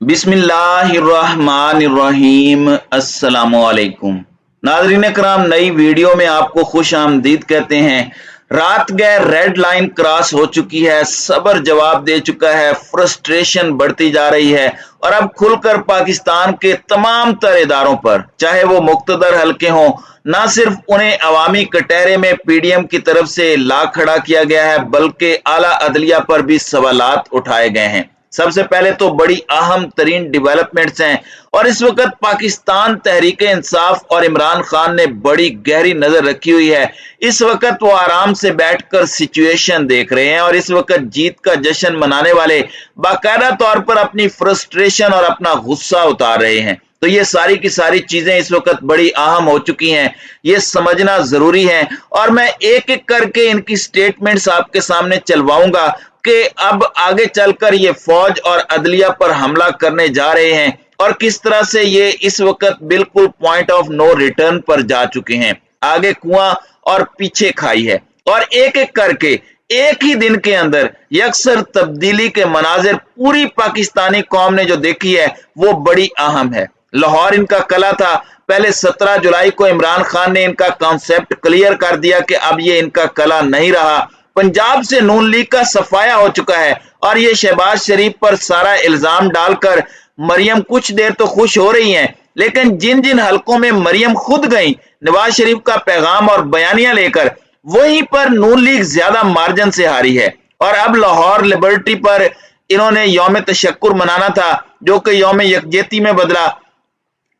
बिस्मिल्लाहिर्रहमानिर्रहीम। अस्सलामुअलैकुम नाज़रीन कराम, नई वीडियो में आपको खुश आमदीद कहते हैं। रात गए रेड लाइन क्रॉस हो चुकी है, सब्र जवाब दे चुका है, फ्रस्ट्रेशन बढ़ती जा रही है और अब खुलकर पाकिस्तान के तमाम तर इदारों पर, चाहे वो मुक्तदर हल्के हों, ना सिर्फ उन्हें अवामी कटहरे में पीडीएम की तरफ से ला खड़ा किया गया है बल्कि आला अदलिया पर भी सवालात उठाए गए हैं। सबसे पहले तो बड़ी अहम तरीन डेवलपमेंट्स हैं और इस वक्त पाकिस्तान तहरीक इंसाफ और इमरान खान ने बड़ी गहरी नजर रखी हुई है। इस वक्त वो आराम से बैठकर सिचुएशन देख रहे हैं और इस वक्त जीत का जश्न मनाने वाले बाकायदा तौर पर अपनी फ्रस्ट्रेशन और अपना गुस्सा उतार रहे हैं। तो ये सारी की सारी चीजें इस वक्त बड़ी अहम हो चुकी हैं, ये समझना जरूरी है और मैं एक एक करके इनकी स्टेटमेंट्स आपके सामने चलवाऊंगा कि अब आगे चलकर ये फौज और अदलिया पर हमला करने जा रहे हैं और किस तरह से ये इस वक्त बिल्कुल पॉइंट ऑफ नो रिटर्न पर जा चुके हैं। आगे कुआं और पीछे खाई है और एक एक करके एक ही दिन के अंदर यकसर तब्दीली के मनाजिर पूरी पाकिस्तानी कौम ने जो देखी है वो बड़ी अहम है। लाहौर इनका कला था, पहले 17 जुलाई को इमरान खान ने इनका कॉन्सेप्ट क्लियर कर दिया कि अब ये इनका कला नहीं रहा। पंजाब से नून लीग का सफाया हो चुका है और ये शहबाज शरीफ पर सारा इल्जाम डालकर मरियम कुछ देर तो खुश हो रही हैं, लेकिन जिन जिन हलकों में मरियम खुद गई नवाज शरीफ का पैगाम और बयानियां लेकर, वहीं पर नून लीग ज्यादा मार्जिन से हारी है और अब लाहौर लिबर्टी पर इन्होंने यौम तशक्कुर मनाना था जो कि यौम यकजहती में बदला।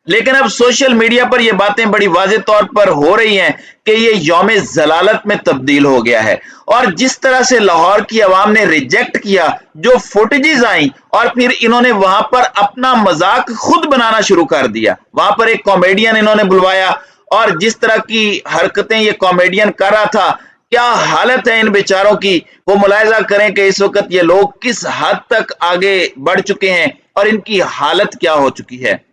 लेकिन अब सोशल मीडिया पर यह बातें बड़ी वाज़ेह तौर पर हो रही हैं कि ये यौम जलालत में तब्दील हो गया है और जिस तरह से लाहौर की आवाम ने रिजेक्ट किया, जो फुटेजेस आई और फिर इन्होंने वहां पर अपना मजाक खुद बनाना शुरू कर दिया। वहां पर एक कॉमेडियन इन्होंने बुलवाया और जिस तरह की हरकतें ये कॉमेडियन कर रहा था, क्या हालत है इन बेचारों की, वो मुलाहिजा करें कि इस वक्त ये लोग किस हद तक आगे बढ़ चुके हैं और इनकी हालत क्या हो चुकी है।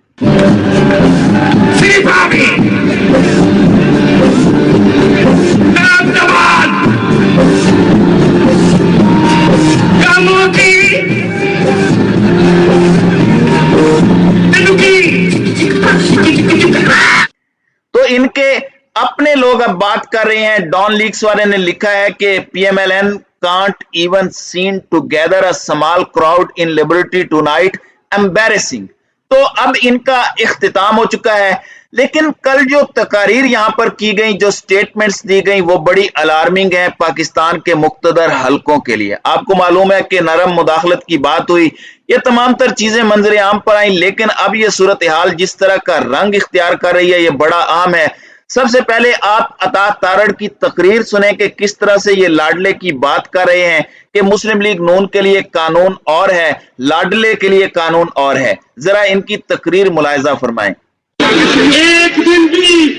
तो इनके अपने लोग अब बात कर रहे हैं। डॉन लीक्स वाले ने लिखा है कि PMLN can't even seen together a small crowd in liberty tonight, embarrassing. तो अब इनका इख्तिताम हो चुका है, लेकिन कल जो तकारीर यहां पर की गई, जो स्टेटमेंट्स दी गई, वो बड़ी अलार्मिंग है पाकिस्तान के मुक्तदर हलकों के लिए। आपको मालूम है कि नरम मुदाखलत की बात हुई, ये तमाम तर चीजें मंजर आम पर आई, लेकिन अब ये सूरत हाल जिस तरह का रंग इख्तियार कर रही है ये बड़ा अहम है। सबसे पहले आप अता तारड़ की तकरीर सुने कि किस तरह से ये लाडले की बात कर रहे हैं कि मुस्लिम लीग नून के लिए कानून और है, लाडले के लिए कानून और है। जरा इनकी तकरीर मुलाहिजा फरमाएं। एक दिन भी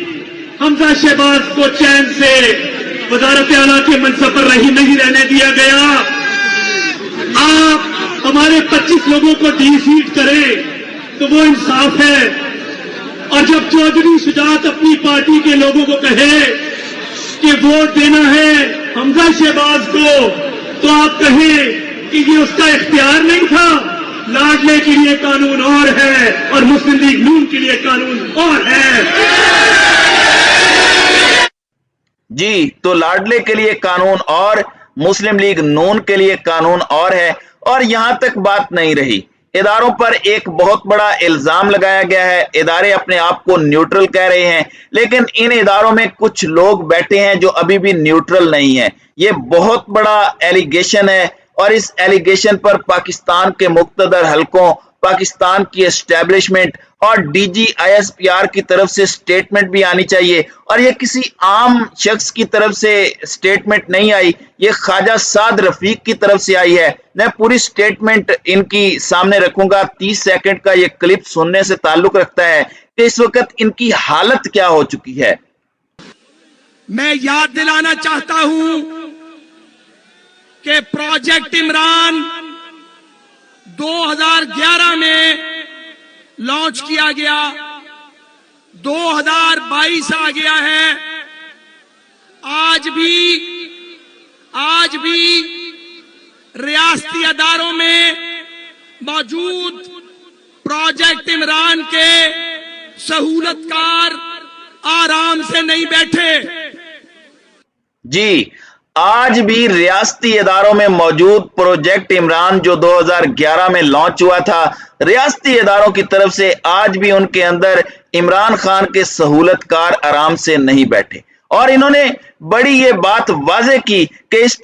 हमजा शहबाज को चैन से वजारत आला के मनसब पर नहीं रहने दिया गया। आप हमारे 25 लोगों को डिफीट करें तो वो इंसाफ है, और जब चौधरी शुजात अपनी पार्टी के लोगों को कहे कि वोट देना है हमजा शहबाज को, तो आप कहें कि ये उसका इख्तियार नहीं था। लाडले के लिए कानून और है और मुस्लिम लीग नून के लिए कानून और है। जी, तो लाडले के लिए कानून और मुस्लिम लीग नून के लिए कानून और है। और यहां तक बात नहीं रही, इदारों पर एक बहुत बड़ा इल्जाम लगाया गया है। इदारे अपने आप को न्यूट्रल कह रहे हैं, लेकिन इन इदारों में कुछ लोग बैठे हैं जो अभी भी न्यूट्रल नहीं है। ये बहुत बड़ा एलिगेशन है और इस एलिगेशन पर पाकिस्तान के मुक्तदर हलकों, पाकिस्तान की एस्टेब्लिशमेंट और DGISPR की तरफ से स्टेटमेंट भी आनी चाहिए। और ये किसी आम शख्स की तरफ से स्टेटमेंट नहीं आई, ये ख्वाजा साद रफीक की तरफ से आई है। मैं पूरी स्टेटमेंट इनकी सामने रखूंगा। 30 सेकंड का ये क्लिप सुनने से ताल्लुक रखता है कि इस वक्त इनकी हालत क्या हो चुकी है। मैं याद दिलाना चाहता हूं कि प्रोजेक्ट इमरान 2011 में लॉन्च किया गया, 2022 आ गया है। आज भी रियासती अदारों में मौजूद प्रोजेक्ट इमरान के सहूलतकार आराम से नहीं बैठे। जी, आज भी रियासती इदारों में मौजूद प्रोजेक्ट इमरान जो 2011 में लॉन्च हुआ था, रियासती इदारों की तरफ से आज भी उनके अंदर इमरान खान के सहूलतकार आराम से नहीं बैठे। और इन्होंने बड़ी ये बात वाज़ेह की कि इस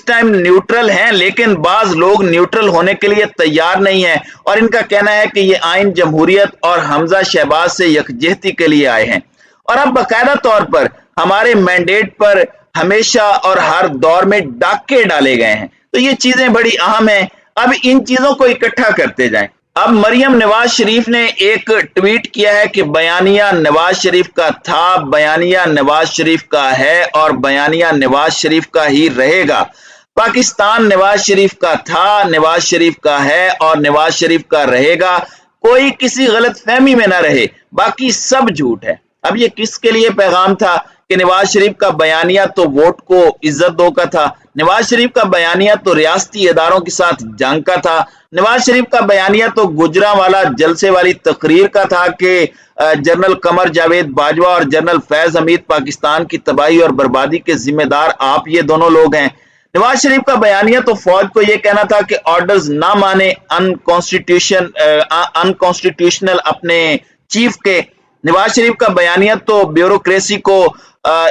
टाइम न्यूट्रल हैं, लेकिन बाज लोग न्यूट्रल होने के लिए तैयार नहीं है। और इनका कहना है कि ये आइन जमहूरियत और हमजा शहबाज से यकजहती के लिए आए हैं। और अब बाकायदा तौर पर हमारे मैंडेट पर हमेशा और हर दौर में डाके डाले गए हैं। तो ये चीजें बड़ी अहम हैं। अब इन चीजों को इकट्ठा करते जाएं। अब मरियम नवाज शरीफ ने एक ट्वीट किया है कि बयानिया नवाज शरीफ का था, बयानिया नवाज शरीफ का है और बयानिया नवाज शरीफ का ही रहेगा। पाकिस्तान नवाज शरीफ का था, नवाज शरीफ का है और नवाज शरीफ का रहेगा। कोई किसी गलत फहमी में ना रहे, बाकी सब झूठ है। अब ये किसके लिए पैगाम था कि नवाज शरीफ का बयानिया तो वोट को इज्जत दो का था, नवाज शरीफ का बयानिया तो रियासती इदारों के साथ जंग का था, नवाज शरीफ का बयानिया तो गुजरांवाला जलसे वाली तकरीर का था कि जनरल कमर जावेद बाजवा और जनरल फैज हमीद पाकिस्तान की तबाही और बर्बादी के जिम्मेदार आप ये दोनों लोग हैं। नवाज शरीफ का बयानिया तो फौज को यह कहना था कि ऑर्डर्स ना माने अनकॉन्स्टिट्यूशनल अपने चीफ के। नवाज शरीफ का बयानिया तो ब्यूरोक्रेसी को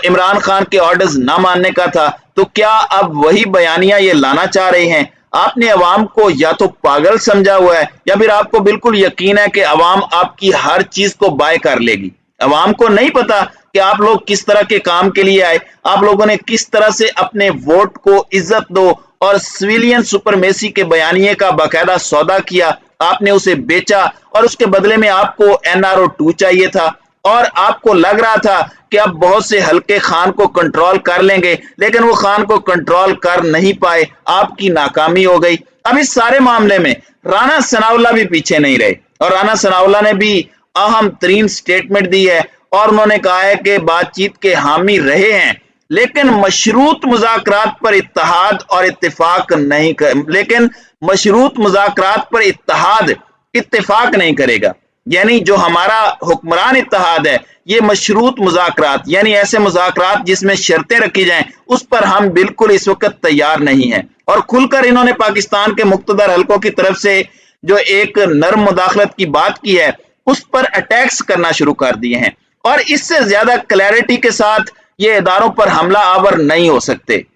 इमरान खान के ऑर्डर्स ना मानने का था। तो क्या अब वही बयानिया ये लाना चाह रहे हैं? आपने अवाम को या तो पागल समझा हुआ है या फिर आपको बिल्कुल यकीन है कि अवाम आपकी हर चीज को बाय कर लेगी। अवाम को नहीं पता कि आप लोग किस तरह के काम के लिए आए। आप लोगों ने किस तरह से अपने वोट को इज्जत दो और सिविलियन सुपरमेसी के बयानिए का बाकायदा सौदा किया, आपने उसे बेचा और उसके बदले में आपको NRO 2 चाहिए था। और आपको लग रहा था कि अब बहुत से हल्के खान को कंट्रोल कर लेंगे, लेकिन वो खान को कंट्रोल कर नहीं पाए, आपकी नाकामी हो गई। अब इस सारे मामले में राना सनाउल्लाह भी पीछे नहीं रहे और राना सनाउल्लाह ने भी अहम तरीन स्टेटमेंट दी है और उन्होंने कहा है कि बातचीत के हामी रहे हैं, लेकिन मशरूत मुज़ाकरात पर इत्तेहाद और इत्तेफाक नहीं कर लेकिन मशरूत मुज़ाकरात पर इत्तेफाक नहीं करेगा। यानी जो हमारा हुक्मरान इत्तेहाद है, ये मशरूत मुज़ाकरात यानी ऐसे मुज़ाकरात जिसमें शर्तें रखी जाएं, उस पर हम बिल्कुल इस वक्त तैयार नहीं हैं। और खुलकर इन्होंने पाकिस्तान के मुख्तदर हलकों की तरफ से जो एक नर्म मुदाखलत की बात की है, उस पर अटैक्स करना शुरू कर दिए हैं और इससे ज्यादा क्लैरिटी के साथ ये इदारों पर हमला आवर नहीं हो सकते।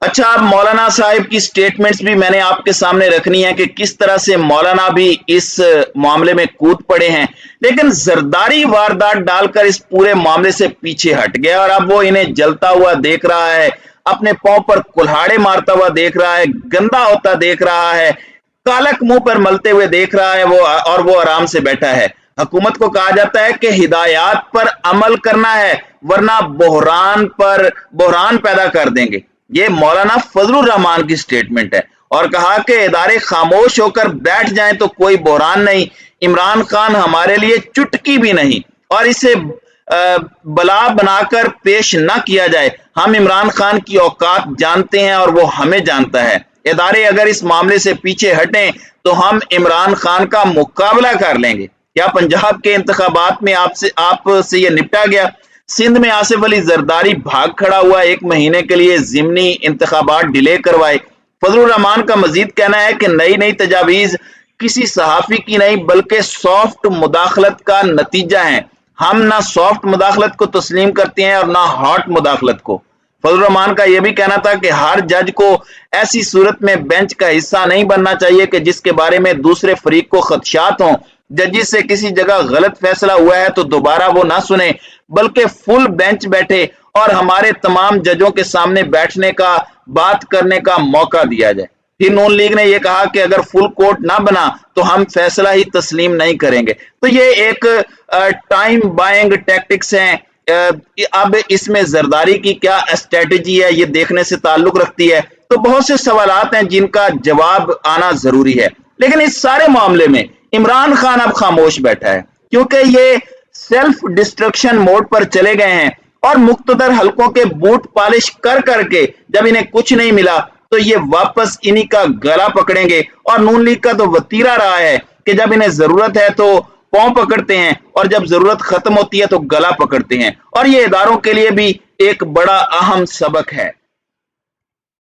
अच्छा, अब मौलाना साहिब की स्टेटमेंट्स भी मैंने आपके सामने रखनी है कि किस तरह से मौलाना भी इस मामले में कूद पड़े हैं, लेकिन जरदारी वारदात डालकर इस पूरे मामले से पीछे हट गया और अब वो इन्हें जलता हुआ देख रहा है, अपने पांव पर कुल्हाड़े मारता हुआ देख रहा है, गंदा होता देख रहा है, कालक मुंह पर मलते हुए देख रहा है वो आराम से बैठा है। हुकूमत को कहा जाता है कि हिदायत पर अमल करना है, वरना बहरान पैदा कर देंगे। ये मौलाना फजलुर रहमान की स्टेटमेंट है और कहा कि इदारे खामोश होकर बैठ जाएं तो कोई बहरान नहीं, इमरान खान हमारे लिए चुटकी भी नहीं और इसे बला बनाकर पेश ना किया जाए। हम इमरान खान की औकात जानते हैं और वो हमें जानता है। इदारे अगर इस मामले से पीछे हटें तो हम इमरान खान का मुकाबला कर लेंगे। क्या पंजाब के इंतखाबात में आपसे ये निपटा गया? सिंध में आसिफ अली जरदारी भाग खड़ा हुआ, 1 महीने के लिए जिमनी इंतखाबात डिले करवाए। फजलुर रहमान का मजीद कहना है कि नई तजावीज किसी सहाफी की नहीं बल्कि सॉफ्ट मुदाखलत का नतीजा है। हम ना सॉफ्ट मुदाखलत को तस्लीम करते हैं और ना हॉट मुदाखलत को। फजलुर रहमान का यह भी कहना था कि हर जज को ऐसी सूरत में बेंच का हिस्सा नहीं बनना चाहिए कि जिसके बारे में दूसरे फरीक को खदशात हों। जजिस से किसी जगह गलत फैसला हुआ है तो दोबारा वो ना सुने बल्कि फुल बेंच बैठे और हमारे तमाम जजों के सामने बैठने का, बात करने का मौका दिया जाए। फिर नून लीग ने यह कहा कि अगर फुल कोर्ट ना बना तो हम फैसला ही तस्लीम नहीं करेंगे। तो ये एक टाइम बाइंग टैक्टिक्स हैं। अब इसमें जरदारी की क्या स्ट्रेटेजी है, ये देखने से ताल्लुक रखती है। तो बहुत से सवालात हैं जिनका जवाब आना जरूरी है, लेकिन इस सारे मामले में इमरान खान अब खामोश बैठा है क्योंकि ये सेल्फ डिस्ट्रक्शन मोड पर चले गए हैं और मुख्तदर हलकों के बूट पॉलिश कर करके जब इन्हें कुछ नहीं मिला तो ये वापस इन्हीं का गला पकड़ेंगे। और नून लीग का तो वतीरा रहा है कि जब इन्हें जरूरत है तो पांव पकड़ते हैं और जब जरूरत खत्म होती है तो गला पकड़ते हैं, और ये इदारों के लिए भी एक बड़ा अहम सबक है।